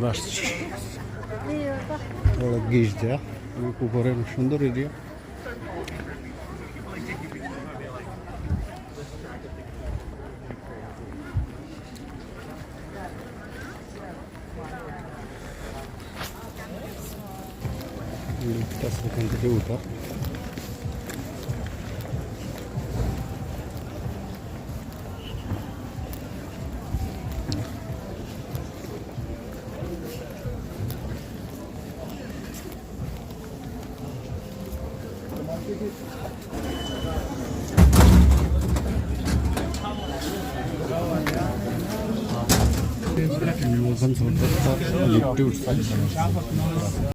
বাস গিজ দেয়া উপরে সুন্দর এরিয়া। সেখান থেকে উঠা লিফটে উঠছে।